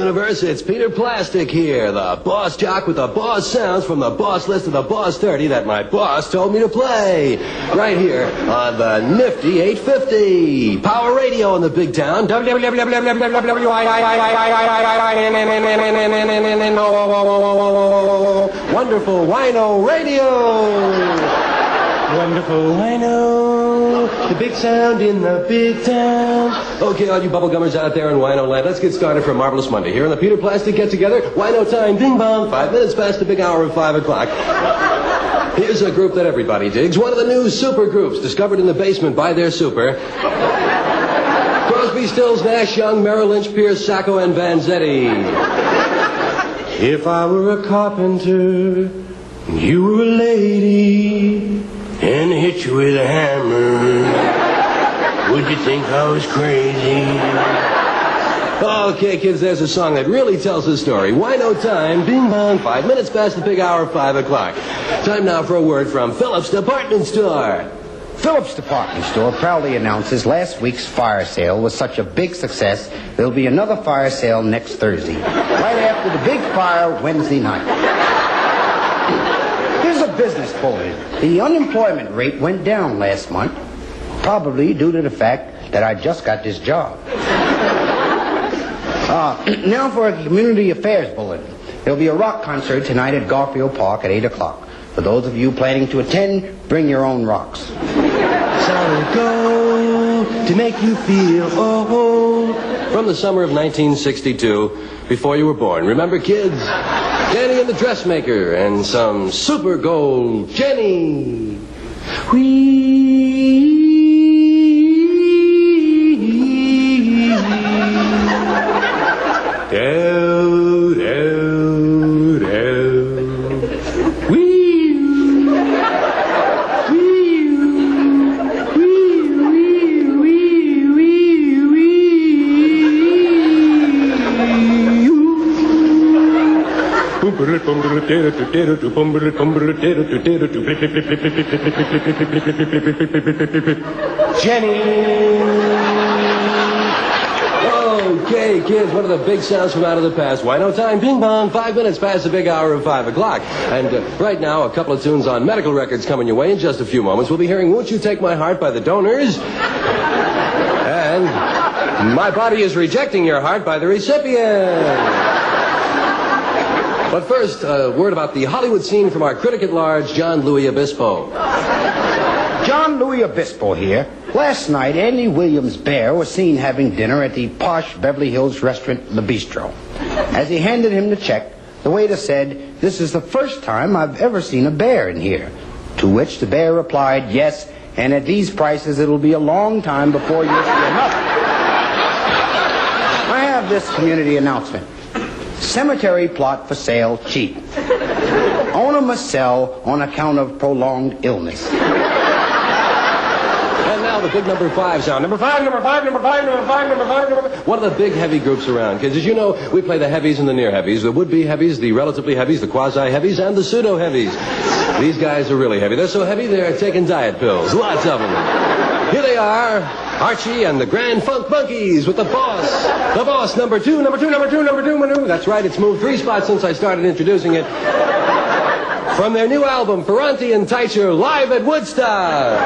universe, it's Peter Plastic here, the boss jock with the boss sounds from the boss list of the boss 30 that my boss told me to play. Right here on the nifty 850. Power radio in the big town. Wonderful Wino radio. Wonderful Wino, the big sound in the big town. Okay, all you bubblegummers out there in Wino land, let's get started for a marvelous Monday. Here on the Peter Plastic Get Together, Wino time, ding bong, 5 minutes past the big hour of 5 o'clock. Here's a group that everybody digs, one of the new super groups discovered in the basement by their super. Crosby, Stills, Nash, Young, Merrill Lynch, Pierce, Sacco, and Vanzetti. If I were a carpenter, you were a lady, and hit you with a hammer, would you think I was crazy? Okay, kids, there's a song that really tells the story. Wino time, bing bong, 5 minutes past the big hour of 5 o'clock. Time now for a word from Phillips Department Store. Phillips Department Store proudly announces last week's fire sale was such a big success, there'll be another fire sale next Thursday, right after the big fire Wednesday night. Here's a business bulletin. The unemployment rate went down last month, probably due to the fact that I just got this job. Now for a community affairs bulletin. There'll be a rock concert tonight at Garfield Park at 8 o'clock. For those of you planning to attend, bring your own rocks. Solid gold to make you feel old. From the summer of 1962, before you were born. Remember, kids? Jenny and the Dressmaker and some super gold Jenny. Wee. Do, do, do. Wee. Jenny. Okay, kids, one of the big sounds from out of the past. Wino time, ping pong, 5 minutes past the big hour of 5 o'clock. And right now, a couple of tunes on medical records coming your way in just a few moments. We'll be hearing Won't You Take My Heart by the Donors. And My Body Is Rejecting Your Heart by the recipient. But first, a word about the Hollywood scene from our critic at large, John Louis Obispo. John Louis Obispo here. Last night, Andy Williams' bear was seen having dinner at the posh Beverly Hills restaurant, The Bistro. As he handed him the check, the waiter said, "This is the first time I've ever seen a bear in here." To which the bear replied, "Yes, and at these prices, it'll be a long time before you'll see another." I have this community announcement. Cemetery plot for sale cheap. Owner must sell on account of prolonged illness. And now the big number 5 sound. Number 5, number 5, number 5, number 5, number 5, number 5. One of the big heavy groups around. Because as you know, we play the heavies and the near heavies, the would-be heavies, the relatively heavies, the quasi-heavies, and the pseudo-heavies. These guys are really heavy. They're so heavy, they're taking diet pills. Lots of them. Here they are, Archie and the Grand Funk Monkeys with the boss. The boss, number 2, number 2, number 2, number 2, number 2. That's right, it's moved 3 spots since I started introducing it. From their new album, Ferranti and Teicher, live at Woodstock.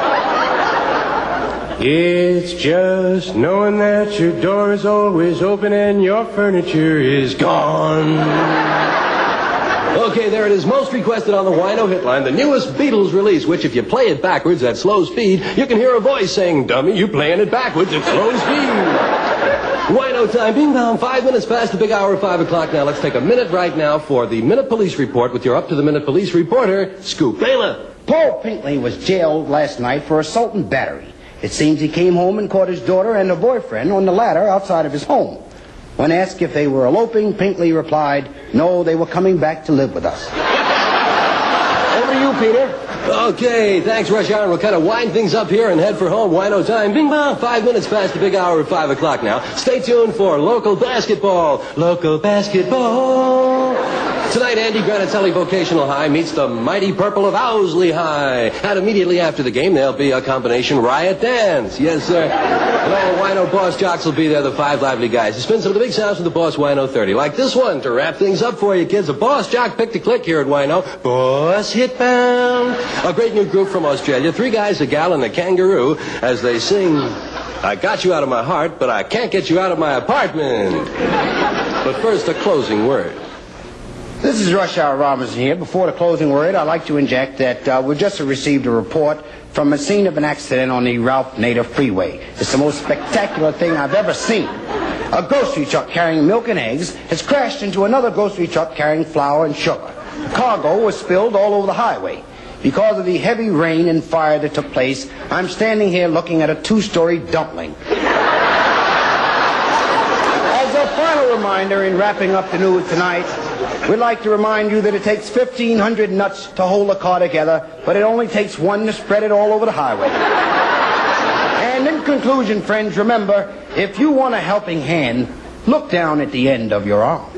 It's just knowing that your door is always open and your furniture is gone. Okay, there it is, most requested on the Wino hitline, the newest Beatles release, which if you play it backwards at slow speed, you can hear a voice saying, "Dummy, you playing it backwards at slow speed." Wino time, bing bong, 5 minutes past the big hour of 5 o'clock. Now let's take a minute right now for the Minute Police Report with your up-to-the-minute police reporter, Scoop Baylor. Paul Pinkley was jailed last night for assault and battery. It seems he came home and caught his daughter and her boyfriend on the ladder outside of his home. When asked if they were eloping, Pinkley replied, "No, they were coming back to live with us." Over to you, Peter. Okay, thanks, Rush Hour. We'll kind of wind things up here and head for home. Wino time, bing bong, 5 minutes past the big hour of 5 o'clock now. Stay tuned for local basketball. Local basketball. Tonight, Andy Granatelli Vocational High meets the mighty purple of Owsley High. And immediately after the game, there'll be a combination riot dance. Yes, sir. And all the Wino boss jocks will be there, the 5 lively guys, to spin some of the big sounds from the Boss Wino 30. Like this one, to wrap things up for you kids. A boss jock picked a click here at Wino. Boss Hitbound. A great new group from Australia. 3 guys, a gal, and a kangaroo, as they sing, I got you out of my heart, but I can't get you out of my apartment. But first, a closing word. This is Rush Hour Robinson here. Before the closing word, I'd like to inject that we just received a report from a scene of an accident on the Ralph Nader Freeway. It's the most spectacular thing I've ever seen. A grocery truck carrying milk and eggs has crashed into another grocery truck carrying flour and sugar. The cargo was spilled all over the highway. Because of the heavy rain and fire that took place, I'm standing here looking at a 2-story dumpling. As a final reminder in wrapping up the news tonight, we'd like to remind you that it takes 1,500 nuts to hold a car together, but it only takes one to spread it all over the highway. And in conclusion, friends, remember, if you want a helping hand, look down at the end of your arm.